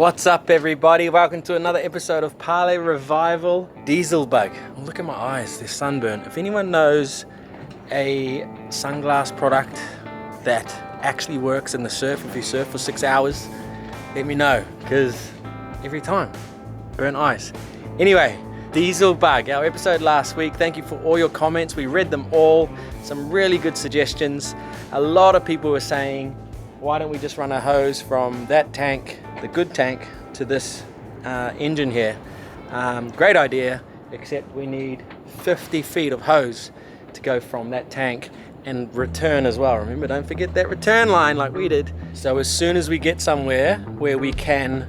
What's up, everybody? Welcome to another episode of Parlay Revival. Diesel bug. Oh, look at my eyes, they're sunburned. If anyone knows a sunglass product that actually works in the surf, if you surf for 6 hours, let me know, because every time, burnt eyes. Anyway, Diesel bug, our episode last week. Thank you for all your comments. We read them all. Some really good suggestions. A lot of people were saying, why don't we just run a hose from that tank, the good tank, to this engine here. Great idea, except we need 50 feet of hose to go from that tank and return as well. Remember, don't forget that return line like we did. So as soon as we get somewhere where we can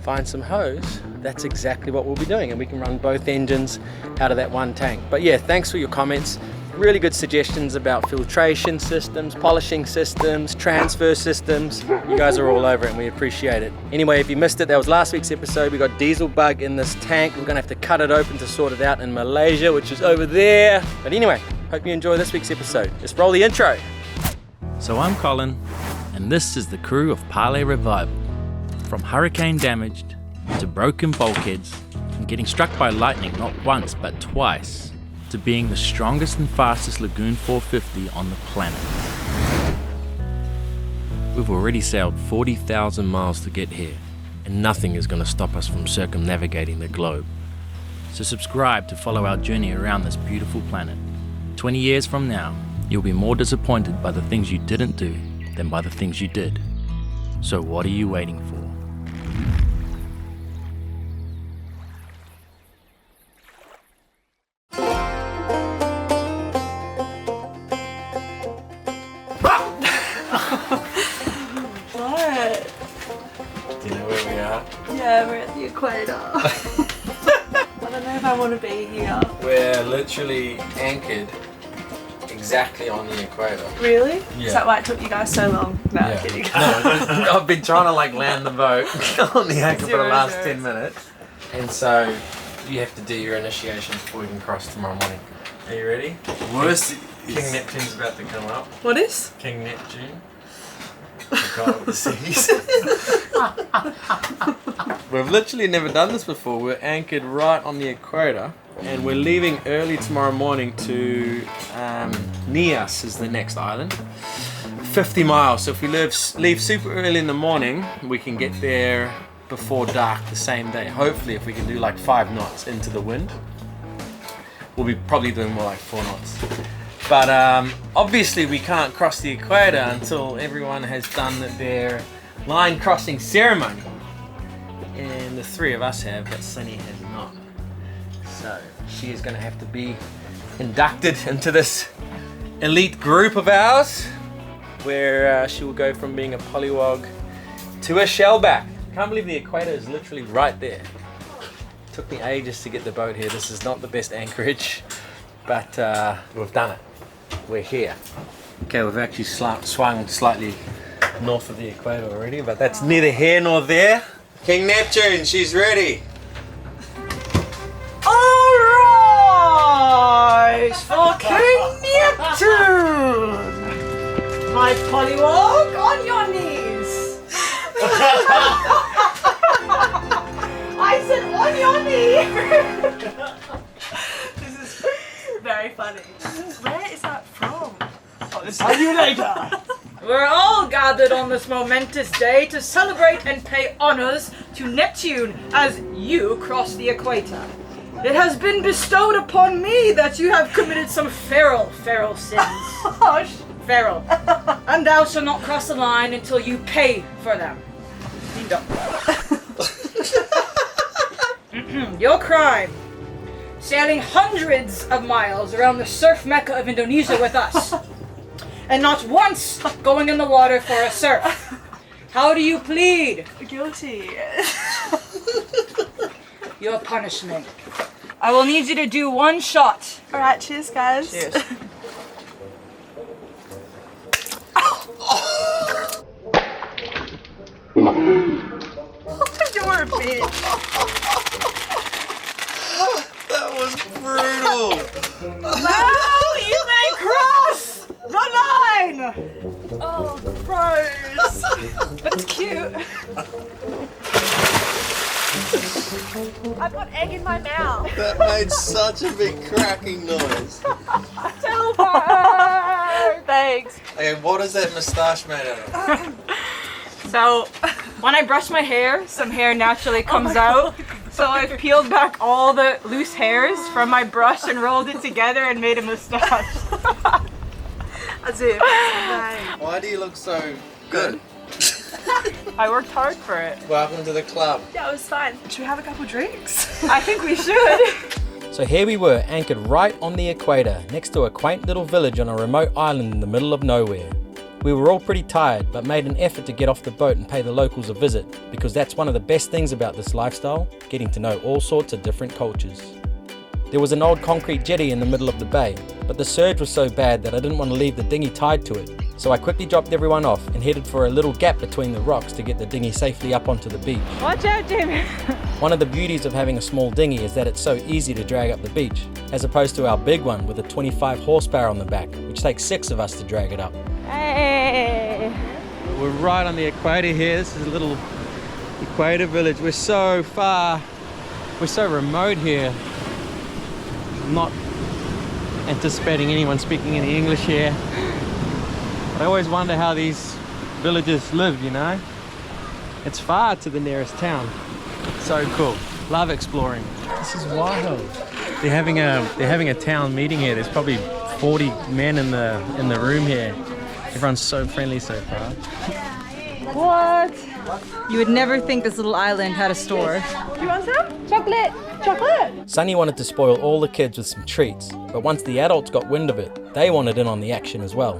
find some hose, that's exactly what we'll be doing, and we can run both engines out of that one tank. But yeah, thanks for your comments. Really good suggestions about filtration systems, polishing systems, transfer systems. You guys are all over it and we appreciate it. Anyway, if you missed it, that was last week's episode. We got diesel bug in this tank. We're gonna have to cut it open to sort it out in Malaysia, which is over there. But anyway, hope you enjoy this week's episode. Just roll the intro. So I'm Colin, and this is the crew of Parlay Revival. From hurricane damaged to broken bulkheads and getting struck by lightning not once but twice, to being the strongest and fastest Lagoon 450 on the planet. We've already sailed 40,000 miles to get here, and nothing is going to stop us from circumnavigating the globe. So subscribe to follow our journey around this beautiful planet. 20 years from now, you'll be more disappointed by the things you didn't do than by the things you did. So what are you waiting for? Yeah, we're at the Equator. I don't know if I want to be here. We're literally anchored exactly on the equator. Really? Yeah. Is that why it took you guys so long? No, Yeah. I'm kidding. No, I've been trying to land the boat on the anchor for the last 10 minutes. And so you have to do your initiation before we can cross tomorrow morning. Are you ready? Worst King Neptune's about to come up. What is? King Neptune. The god of the seas. We've literally never done this before. We're anchored right on the equator and we're leaving early tomorrow morning to Nias is the next island. 50 miles. So if we leave super early in the morning, we can get there before dark the same day. Hopefully, if we can do like 5 knots into the wind. We'll be probably doing more like 4 knots. But obviously we can't cross the equator until everyone has done their line crossing ceremony. And the 3 of us have, but Sunny has not. So she is going to have to be inducted into this elite group of ours, where she will go from being a polywog to a shellback. I can't believe the equator is literally right there. Took me ages to get the boat here. This is not the best anchorage, but we've done it. We're here. Okay, we've actually swung slightly north of the equator already, but that's neither here nor there. King Neptune, she's ready. Alright, for King Neptune! My polywog, on your knees! I said on your knees! This is very funny. Where is that from? See you later. We're all gathered on this momentous day to celebrate and pay honors to Neptune as you cross the equator. It has been bestowed upon me that you have committed some feral sins. Feral. And thou shalt not cross the line until you pay for them. Your crime. Sailing hundreds of miles around the surf mecca of Indonesia with us. And not once going in the water for a surf. How do you plead? Guilty. Your punishment. I will need you to do 1 shot. Alright, cheers guys. Cheers. You're a bitch. That was brutal. Now you may cross the line. Oh, gross. That's cute. I've got egg in my mouth. That made such a big cracking noise. Thanks. Okay, what is that moustache made out of? So, when I brush my hair, some hair naturally comes out. So I've peeled back all the loose hairs from my brush and rolled it together and made a moustache. As if. Why do you look so good? I worked hard for it. Welcome to the club. Yeah, it was fine. Should we have a couple drinks? I think we should. So here we were, anchored right on the equator, next to a quaint little village on a remote island in the middle of nowhere. We were all pretty tired, but made an effort to get off the boat and pay the locals a visit, because that's one of the best things about this lifestyle, getting to know all sorts of different cultures. There was an old concrete jetty in the middle of the bay, but the surge was so bad that I didn't want to leave the dinghy tied to it, so I quickly dropped everyone off and headed for a little gap between the rocks to get the dinghy safely up onto the beach. Watch out, Jamie. One of the beauties of having a small dinghy is that it's so easy to drag up the beach, as opposed to our big one with a 25 horsepower on the back, which takes 6 of us to drag it up. Hey. We're right on the equator here. This is a little equator village. We're so far, we're so remote here. I'm not anticipating anyone speaking any English here. But I always wonder how these villagers live, you know? It's far to the nearest town. So cool. Love exploring. This is wild. They're having a town meeting here. There's probably 40 men in the room here. Everyone's so friendly so far. What? You would never think this little island had a store. Do you want some? Chocolate. Chocolate. Sunny wanted to spoil all the kids with some treats, but once the adults got wind of it, they wanted in on the action as well.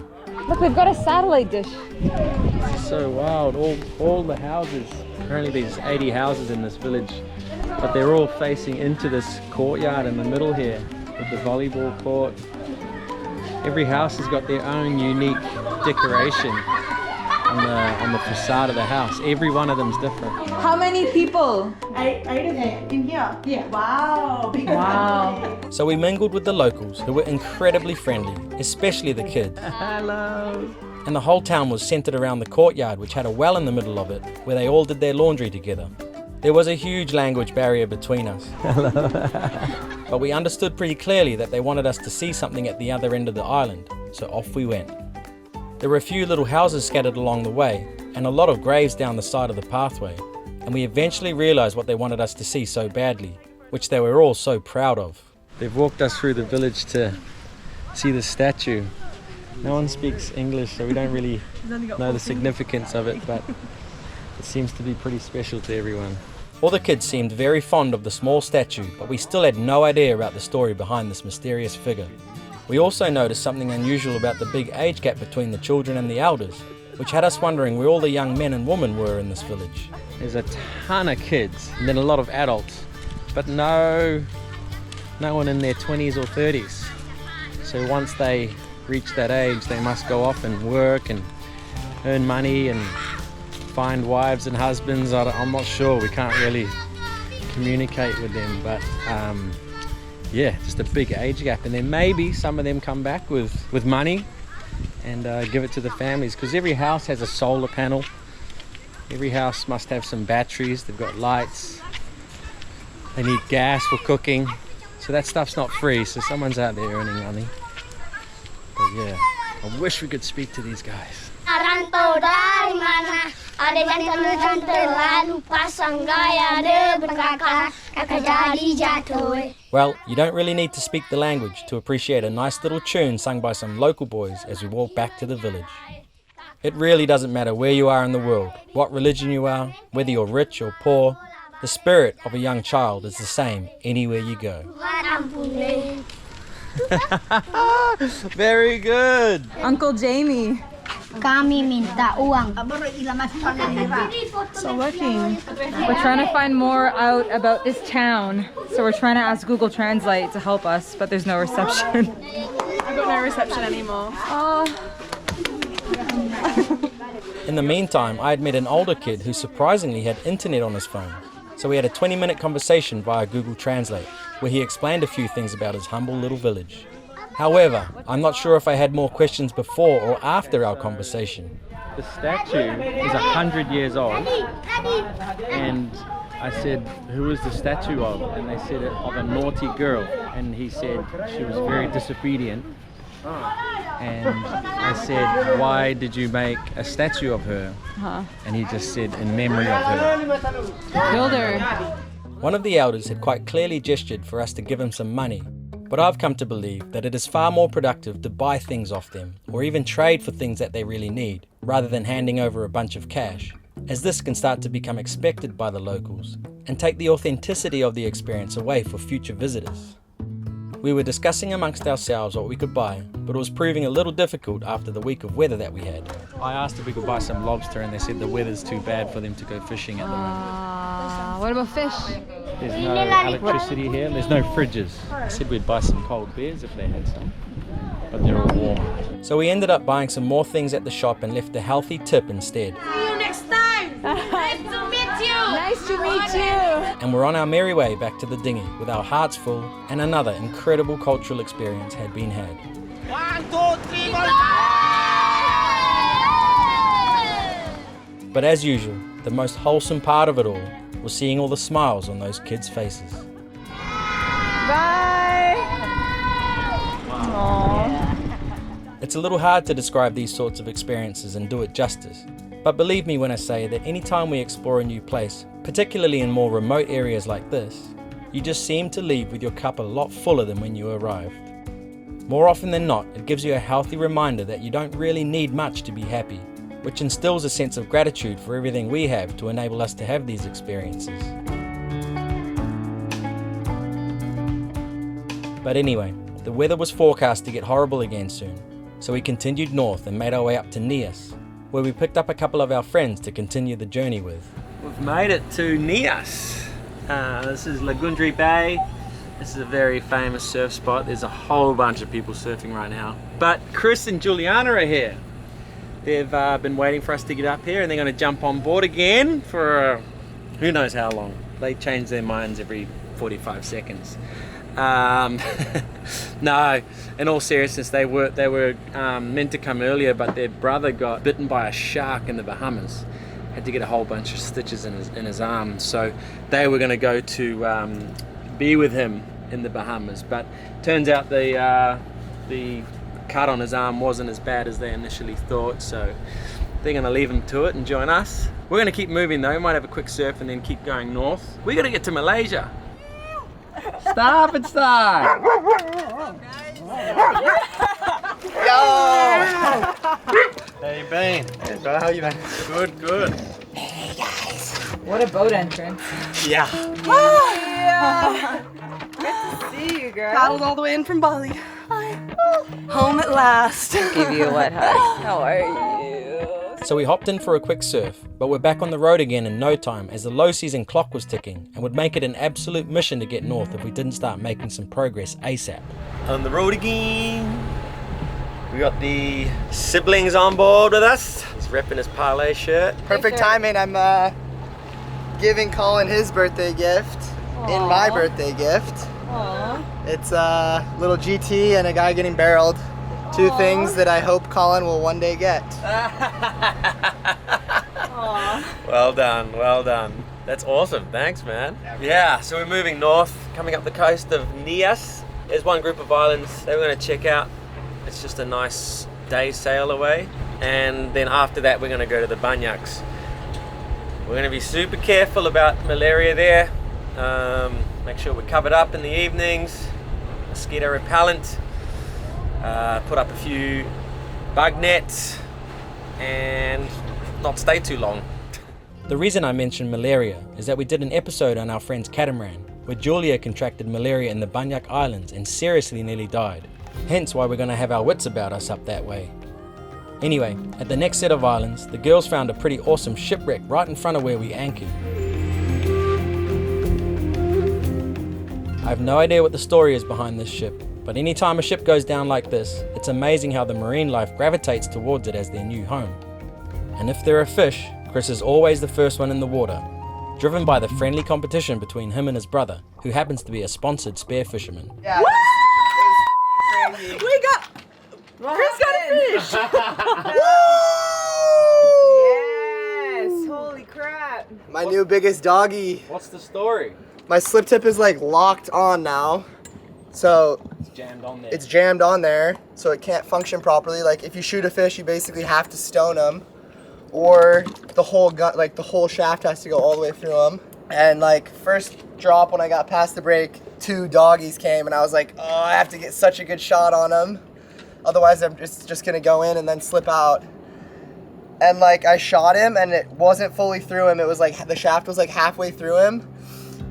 Look, we've got a satellite dish. This is so wild. All the houses. Apparently there's 80 houses in this village, but they're all facing into this courtyard in the middle here with the volleyball court. Every house has got their own unique decoration on the facade of the house. Every one of them's different. How many people? Eight of them in here. Yeah. Wow. Big Wow. So we mingled with the locals, who were incredibly friendly, especially the kids. Hello. And the whole town was centered around the courtyard, which had a well in the middle of it, where they all did their laundry together. There was a huge language barrier between us. But we understood pretty clearly that they wanted us to see something at the other end of the island, so off we went. There were a few little houses scattered along the way, and a lot of graves down the side of the pathway, and we eventually realized what they wanted us to see so badly, which they were all so proud of. They've walked us through the village to see the statue. No one speaks English, so we don't really know the significance of it, but it seems to be pretty special to everyone. All the kids seemed very fond of the small statue, but we still had no idea about the story behind this mysterious figure. We also noticed something unusual about the big age gap between the children and the elders, which had us wondering where all the young men and women were in this village. There's a ton of kids, and then a lot of adults, but no one in their 20s or 30s. So once they reach that age, they must go off and work and earn money and find wives and husbands. I'm not sure, we can't really communicate with them, but yeah, just a big age gap. And then maybe some of them come back with money and give it to the families, because every house has a solar panel. Every house must have some batteries. They've got lights. They need gas for cooking. So that stuff's not free, so someone's out there earning money. But yeah, I wish we could speak to these guys. Rantau dari mana? Ada jantan terlalu pasang gaya ada berkakak kakak jadi jatuh. Well, you don't really need to speak the language to appreciate a nice little tune sung by some local boys as we walk back to the village. It really doesn't matter where you are in the world, what religion you are, whether you're rich or poor, the spirit of a young child is the same anywhere you go. Very good! Uncle Jamie. Kami minta uang. So looking. We're trying to find more out about this town. So we're trying to ask Google Translate to help us, but there's no reception. I've got no reception anymore. In the meantime, I had met an older kid who surprisingly had internet on his phone. So we had a 20-minute conversation via Google Translate, where he explained a few things about his humble little village. However, I'm not sure if I had more questions before or after our conversation. The statue is 100 years old, and I said, who is the statue of? And they said of a naughty girl. And he said she was very disobedient. And I said, why did you make a statue of her? And he just said, in memory of her. Build her. One of the elders had quite clearly gestured for us to give him some money, but I've come to believe that it is far more productive to buy things off them, or even trade for things that they really need, rather than handing over a bunch of cash, as this can start to become expected by the locals, and take the authenticity of the experience away for future visitors. We were discussing amongst ourselves what we could buy, but it was proving a little difficult after the week of weather that we had. I asked if we could buy some lobster and they said the weather's too bad for them to go fishing at the moment. What about fish? There's no electricity here, there's no fridges. I said we'd buy some cold beers if they had some, but they're all warm. So we ended up buying some more things at the shop and left a healthy tip instead. See you next time. Nice to meet you. Nice to meet you. And we're on our merry way back to the dinghy with our hearts full, and another incredible cultural experience had been had. 1, 2, 3, 4. But as usual, the most wholesome part of it all was seeing all the smiles on those kids' faces. Bye. It's a little hard to describe these sorts of experiences and do it justice, but believe me when I say that anytime we explore a new place, particularly in more remote areas like this, you just seem to leave with your cup a lot fuller than when you arrived. More often than not, it gives you a healthy reminder that you don't really need much to be happy, which instills a sense of gratitude for everything we have to enable us to have these experiences. But anyway, the weather was forecast to get horrible again soon, so we continued north and made our way up to Nias, where we picked up a couple of our friends to continue the journey with. We've made it to Nias. This is Lagundri Bay. This is a very famous surf spot. There's a whole bunch of people surfing right now. But Chris and Juliana are here. They've been waiting for us to get up here, and they're going to jump on board again for who knows how long. They change their minds every 45 seconds. No, in all seriousness, they were meant to come earlier, but their brother got bitten by a shark in the Bahamas. Had to get a whole bunch of stitches in his arm, so they were going to go to be with him in the Bahamas. But turns out the cut on his arm wasn't as bad as they initially thought, so they're going to leave him to it and join us. We're going to keep moving though. We might have a quick surf and then keep going north. We got to get to Malaysia. Stop and start. Yo! How you been? Hey, bro, how you been? Good. What a boat entrance. Yeah. Good to see you, girl. Paddled all the way in from Bali. Home at last. Give you a wet hug. How are you? So we hopped in for a quick surf, but we're back on the road again in no time as the low season clock was ticking and would make it an absolute mission to get north if we didn't start making some progress ASAP. On the road again. We got the siblings on board with us. He's repping his parlay shirt. Perfect timing. I'm giving Colin his birthday gift in my birthday gift. Aww. It's a little GT and a guy getting barreled. Two things that I hope Colin will one day get. Well done. That's awesome. Thanks, man. Yeah, so we're moving north, coming up the coast of Nias. There's one group of islands that we're going to check out. It's just a nice day sail away. And then after that, we're going to go to the Banyaks. We're going to be super careful about malaria there. Make sure we're covered up in the evenings, mosquito repellent, put up a few bug nets, and not stay too long. The reason I mentioned malaria is that we did an episode on our friend's catamaran, where Julia contracted malaria in the Banyak Islands and seriously nearly died. Hence why we're going to have our wits about us up that way. Anyway, at the next set of islands, the girls found a pretty awesome shipwreck right in front of where we anchored. I have no idea what the story is behind this ship, but anytime a ship goes down like this, it's amazing how the marine life gravitates towards it as their new home. And if there are fish, Chris is always the first one in the water, driven by the friendly competition between him and his brother, who happens to be a sponsored spear fisherman. Yeah, it was crazy. We got. Chris got a fish. Yes! Holy crap! My new biggest doggy. What's the story? My slip tip is like locked on now. So It's jammed on there. it's jammed on there, so it can't function properly. Like if you shoot a fish, you basically have to stone them, or the whole gun, like the whole shaft has to go all the way through them. And like first drop when I got past the break, 2 doggies came, and I was like, oh, I have to get such a good shot on them, otherwise I'm just gonna go in and then slip out. And like I shot him, and it wasn't fully through him. It was like the shaft was like halfway through him.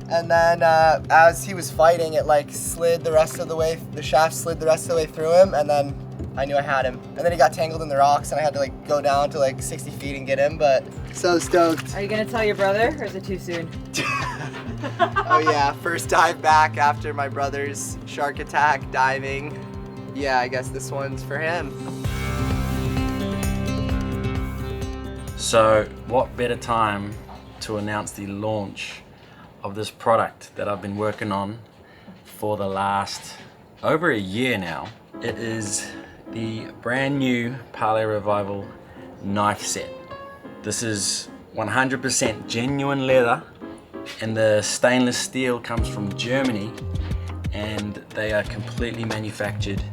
And then as he was fighting, it like slid the rest of the way, the shaft slid the rest of the way through him, and then I knew I had him. And then he got tangled in the rocks, and I had to like go down to like 60 feet and get him, but so stoked. Are you gonna tell your brother, or is it too soon? Oh yeah, first dive back after my brother's shark attack diving. Yeah, I guess this one's for him. So, what better time to announce the launch of this product that I've been working on for the last over a year now. It is the brand new Parlay Revival knife set. This is 100% genuine leather, and the stainless steel comes from Germany, and they are completely manufactured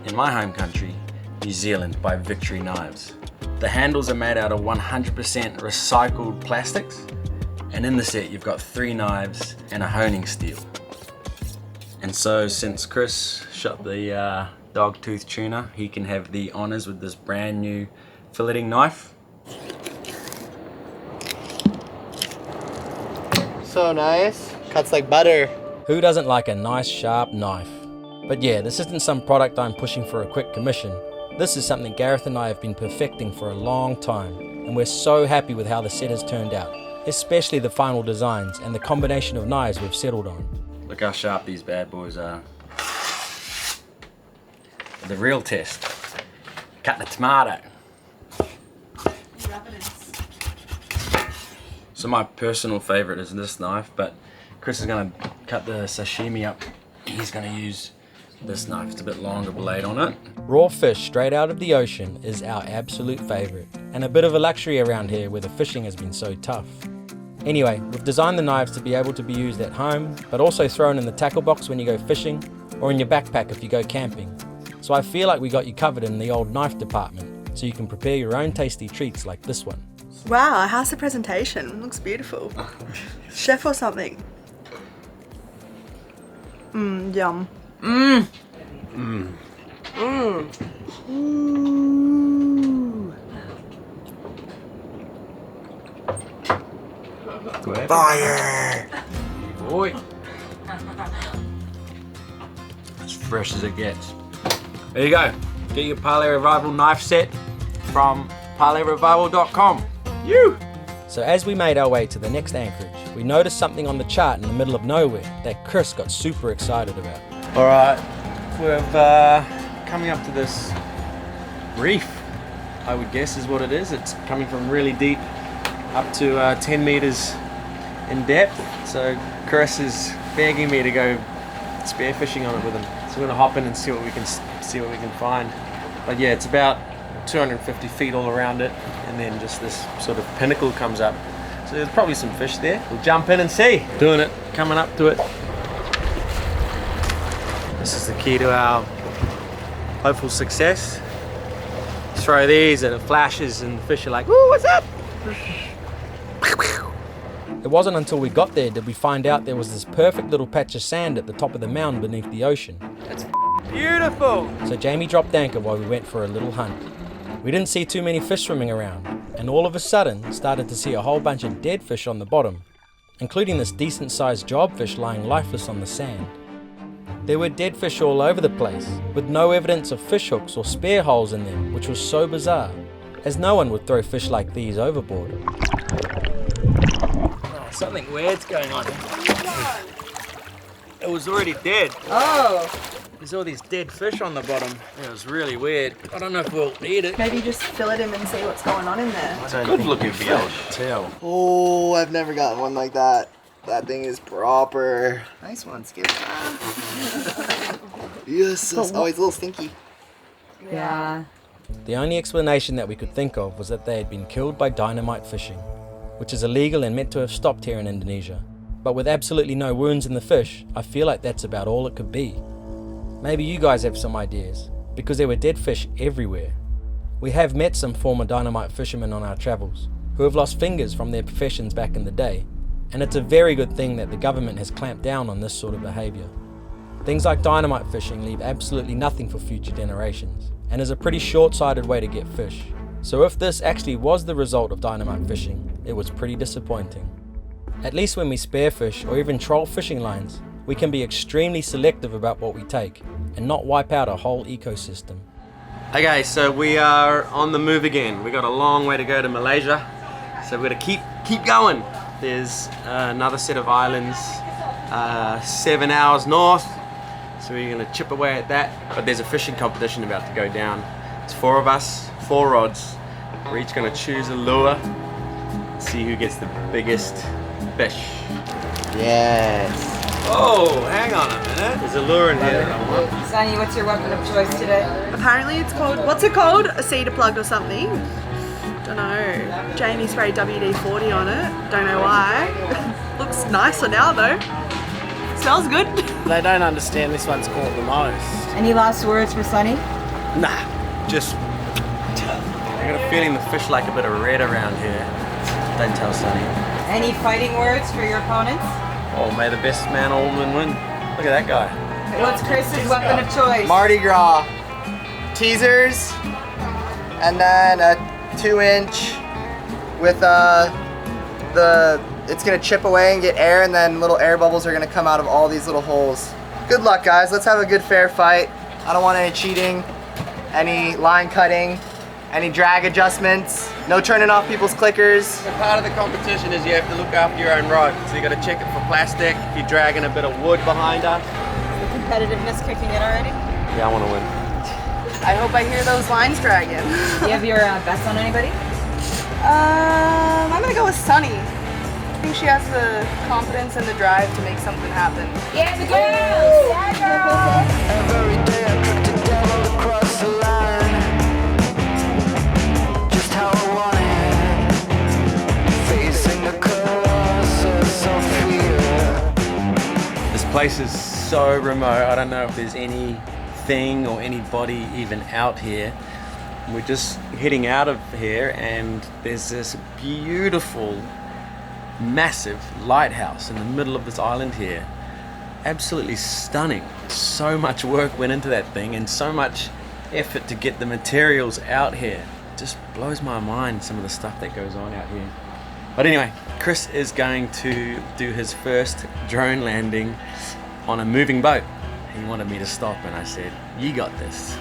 in my home country, New Zealand, by Victory Knives. The handles are made out of 100% recycled plastics, and in the set you've got 3 knives and a honing steel. And so since Chris shot the dogtooth tuna, he can have the honors with this brand new filleting knife. So nice. Cuts like butter. Who doesn't like a nice sharp knife? But yeah, this isn't some product I'm pushing for a quick commission. This is something Gareth and I have been perfecting for a long time, and we're so happy with how the set has turned out, especially the final designs and the combination of knives we've settled on. Look how sharp these bad boys are. The real test. Cut the tomato. So my personal favorite is this knife, but Chris is gonna cut the sashimi up. He's gonna use this knife. It's a bit longer blade on it. Raw fish straight out of the ocean is our absolute favorite, and a bit of a luxury around here where the fishing has been so tough. Anyway, we've designed the knives to be able to be used at home, but also thrown in the tackle box when you go fishing, or in your backpack if you go camping. So I feel like we got you covered in the old knife department, so you can prepare your own tasty treats like this one. Wow, how's the presentation? Looks beautiful. Chef or something? Yum. Ooh. Fire! Boy. As fresh as it gets. There you go. Get your Parlay Revival knife set from parlayrevival.com. You! So as we made our way to the next anchorage, we noticed something on the chart in the middle of nowhere that Chris got super excited about. Alright, we're coming up to this reef, I would guess is what it is. It's coming from really deep up to 10 meters in depth. So Chris is begging me to go spearfishing on it with him. So we're gonna hop in and see what we can find. But yeah, it's about 250 feet all around it, and then just this sort of pinnacle comes up. So there's probably some fish there. We'll jump in and see. Doing it, coming up to it. This is the key to our hopeful success. Throw these and it flashes and the fish are like, "Woo, what's up?" It wasn't until we got there did we find out there was this perfect little patch of sand at the top of the mountain beneath the ocean. It's beautiful. So Jamie dropped anchor while we went for a little hunt. We didn't see too many fish swimming around, and all of a sudden started to see a whole bunch of dead fish on the bottom, including this decent sized jobfish lying lifeless on the sand. There were dead fish all over the place, with no evidence of fish hooks or spear holes in them, which was so bizarre, as no one would throw fish like these overboard. Oh, something weird's going on. It was already dead. Oh. There's all these dead fish on the bottom. It was really weird. I don't know if we'll eat it. Maybe just fillet him and see what's going on in there. It's a good looking fish. Tell. Oh, I've never gotten one like that. That thing is proper. Nice one, Skip. Yes. Oh, he's a little stinky. Yeah. The only explanation that we could think of was that they had been killed by dynamite fishing. which is illegal and meant to have stopped here in Indonesia. But with absolutely no wounds in the fish, I feel like that's about all it could be. Maybe you guys have some ideas, because there were dead fish everywhere. We have met some former dynamite fishermen on our travels, who have lost fingers from their professions back in the day, and it's a very good thing that the government has clamped down on this sort of behaviour. Things like dynamite fishing leave absolutely nothing for future generations, and is a pretty short-sighted way to get fish. So if this actually was the result of dynamite fishing, it was pretty disappointing. At least when we spearfish or even troll fishing lines, we can be extremely selective about what we take, and not wipe out a whole ecosystem. Okay, so we are on the move again. We got a long way to go to Malaysia, so we're gonna keep going. There's another set of islands 7 hours north, so we're gonna chip away at that. But there's a fishing competition about to go down. It's 4 of us, 4 rods. We're each gonna choose a lure, see who gets the biggest fish. Yes. Oh, hang on a minute. There's a lure in here that I want. Sunny, what's your weapon of choice today? Apparently it's called, what's it called? A cedar plug or something? Don't know. Jamie sprayed WD-40 on it. Don't know why. Looks nicer now though. Smells good. They don't understand this one's caught the most. Any last words for Sunny? Nah, just I got a feeling the fish like a bit of red around here. Don't tell Sonny. Any fighting words for your opponents? Oh, may the best man or woman win. Look at that guy. What's Chris's weapon of choice? Mardi Gras teasers, and then a 2-inch with it's gonna chip away and get air, and then little air bubbles are gonna come out of all these little holes. Good luck, guys. Let's have a good fair fight. I don't want any cheating, any line cutting, any drag adjustments, no turning off people's clickers. Part of the competition is you have to look after your own rod. So you got to check it for plastic. If you're dragging a bit of wood behind us. The competitiveness kicking in already? Yeah, I want to win. I hope I hear those lines dragging. Do you have your bets on anybody? I'm gonna go with Sunny. I think she has the confidence and the drive to make something happen. Yeah, the girls! Every day I trick the devil to cross the line. Just how I want it. Facing the colossus of fear. This place is so remote. I don't know if there's anything or anybody even out here. We're just heading out of here and there's this beautiful, massive lighthouse in the middle of this island here. Absolutely stunning. So much work went into that thing and so much effort to get the materials out here. Just blows my mind, some of the stuff that goes on out here. But anyway, Chris is going to do his first drone landing on a moving boat. He wanted me to stop and I said, you got this.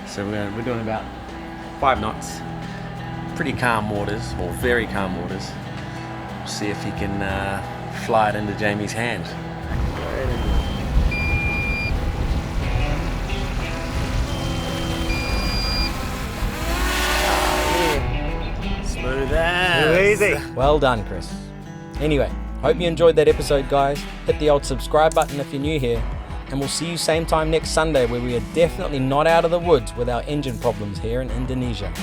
So we're doing about 5 knots. Pretty calm waters, or very calm waters. We'll see if he can fly it into Jamie's hand. Smooth as. Easy. Well done, Chris. Anyway, hope you enjoyed that episode, guys. Hit the old subscribe button if you're new here, and we'll see you same time next Sunday, where we are definitely not out of the woods with our engine problems here in Indonesia.